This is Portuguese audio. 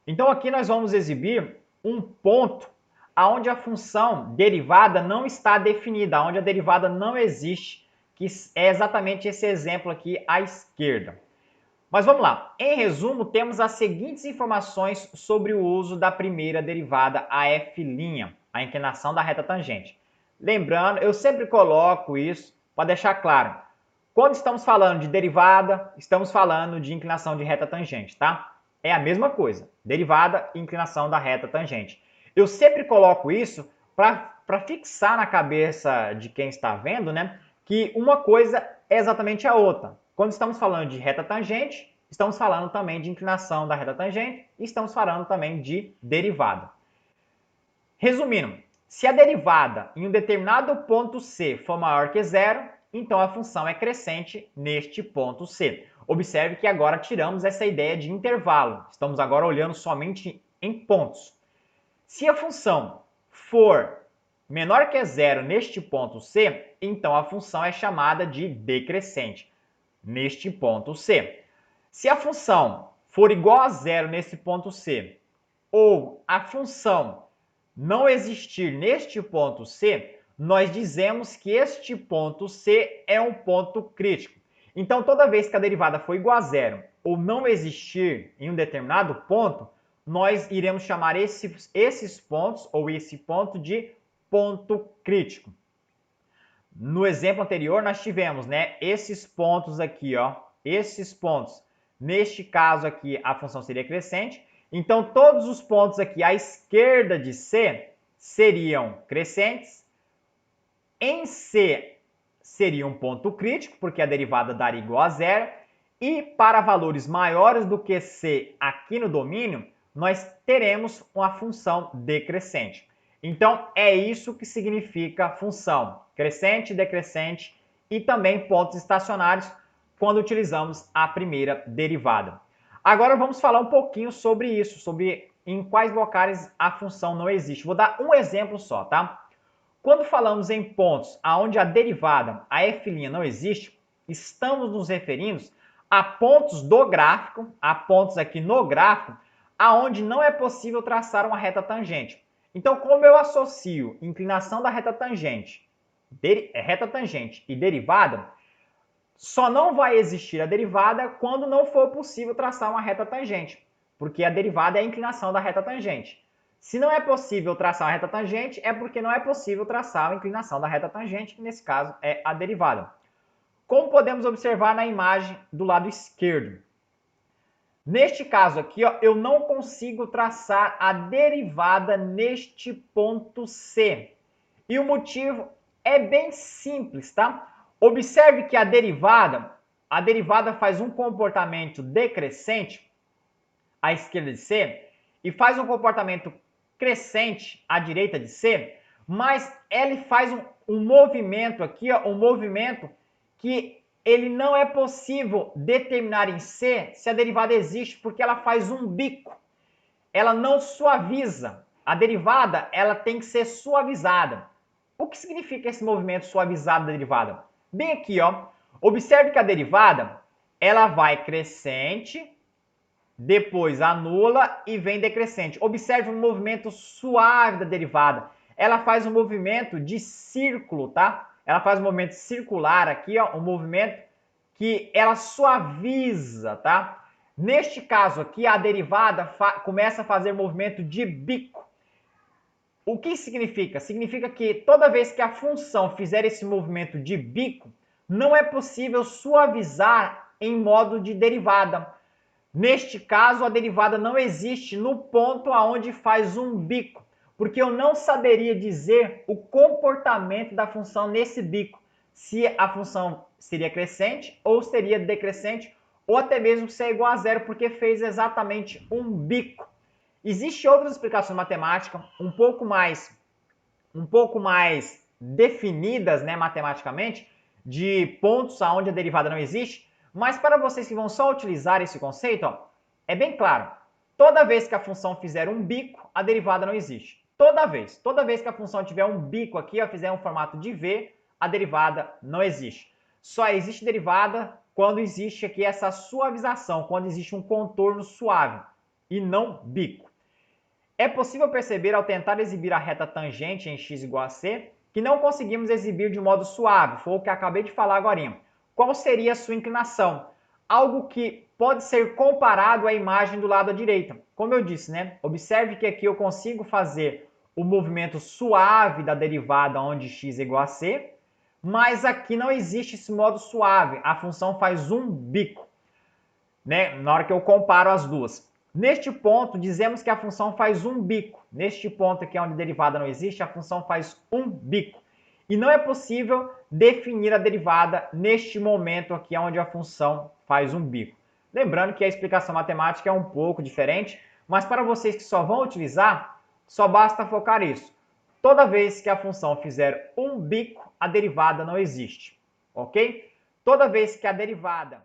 Então aqui nós vamos exibir um ponto onde a função derivada não está definida, onde a derivada não existe, que é exatamente esse exemplo aqui à esquerda. Mas vamos lá. Em resumo, temos as seguintes informações sobre o uso da primeira derivada, a f', a inclinação da reta tangente. Lembrando, eu sempre coloco isso para deixar claro. Quando estamos falando de derivada, estamos falando de inclinação de reta tangente, tá? É a mesma coisa, derivada e inclinação da reta tangente. Eu sempre coloco isso para fixar na cabeça de quem está vendo, né, que uma coisa é exatamente a outra. Quando estamos falando de reta tangente, estamos falando também de inclinação da reta tangente e estamos falando também de derivada. Resumindo, se a derivada em um determinado ponto C for maior que zero, então a função é crescente neste ponto C. Observe que agora tiramos essa ideia de intervalo. Estamos agora olhando somente em pontos. Se a função for menor que zero neste ponto C, então a função é chamada de decrescente neste ponto C. Se a função for igual a zero nesse ponto C, ou a função não existir neste ponto C, nós dizemos que este ponto C é um ponto crítico. Então, toda vez que a derivada for igual a zero ou não existir em um determinado ponto, nós iremos chamar esses pontos ou esse ponto de ponto crítico. No exemplo anterior, nós tivemos, né, esses pontos aqui, ó, esses pontos. Neste caso aqui, a função seria crescente. Então, todos os pontos aqui à esquerda de C seriam crescentes. Em C seria um ponto crítico, porque a derivada daria igual a zero. E para valores maiores do que C aqui no domínio, nós teremos uma função decrescente. Então, é isso que significa função crescente, decrescente e também pontos estacionários quando utilizamos a primeira derivada. Agora vamos falar um pouquinho sobre isso, sobre em quais locais a função não existe. Vou dar um exemplo só, tá? Quando falamos em pontos onde a derivada, a f' não existe, estamos nos referindo a pontos do gráfico, a pontos aqui no gráfico, aonde não é possível traçar uma reta tangente. Então, como eu associo inclinação da reta tangente e derivada, só não vai existir a derivada quando não for possível traçar uma reta tangente, porque a derivada é a inclinação da reta tangente. Se não é possível traçar uma reta tangente, é porque não é possível traçar a inclinação da reta tangente, que nesse caso é a derivada. Como podemos observar na imagem do lado esquerdo. Neste caso aqui, ó, eu não consigo traçar a derivada neste ponto C. E o motivo é bem simples, tá? Observe que a derivada faz um comportamento decrescente à esquerda de C e faz um comportamento crescente à direita de C, mas ele faz um movimento aqui, ó, um movimento que ele não é possível determinar em C se a derivada existe, porque ela faz um bico. Ela não suaviza. A derivada, ela tem que ser suavizada. O que significa esse movimento suavizado da derivada? Bem aqui, ó. Observe que a derivada, ela vai crescente, depois anula e vem decrescente. Observe o movimento suave da derivada. Ela faz um movimento de círculo, tá? Ela faz um movimento circular aqui, ó, um movimento que ela suaviza, tá? Neste caso aqui, a derivada começa a fazer movimento de bico. O que significa? Significa que toda vez que a função fizer esse movimento de bico, não é possível suavizar em modo de derivada. Neste caso, a derivada não existe no ponto aonde faz um bico, porque eu não saberia dizer o comportamento da função nesse bico, se a função seria crescente ou seria decrescente, ou até mesmo se é igual a zero, porque fez exatamente um bico. Existem outras explicações matemáticas um pouco mais definidas, né, matematicamente, de pontos aonde a derivada não existe, mas para vocês que vão só utilizar esse conceito, ó, é bem claro. Toda vez que a função fizer um bico, a derivada não existe. Toda vez que a função tiver um bico aqui, ó, fizer um formato de V, a derivada não existe. Só existe derivada quando existe aqui essa suavização, quando existe um contorno suave. e não bico. É possível perceber ao tentar exibir a reta tangente em x igual a c que não conseguimos exibir de modo suave, foi o que acabei de falar agora. Qual seria a sua inclinação? Algo que pode ser comparado à imagem do lado à direita. Como eu disse, né? Observe que aqui eu consigo fazer o movimento suave da derivada onde x é igual a c, mas aqui não existe esse modo suave, a função faz um bico, né? Na hora que eu comparo as duas. Neste ponto, dizemos que a função faz um bico. Neste ponto aqui, onde a derivada não existe, a função faz um bico. E não é possível definir a derivada neste momento aqui, onde a função faz um bico. Lembrando que a explicação matemática é um pouco diferente, mas para vocês que só vão utilizar, só basta focar isso. Toda vez que a função fizer um bico, a derivada não existe, ok? Toda vez que a derivada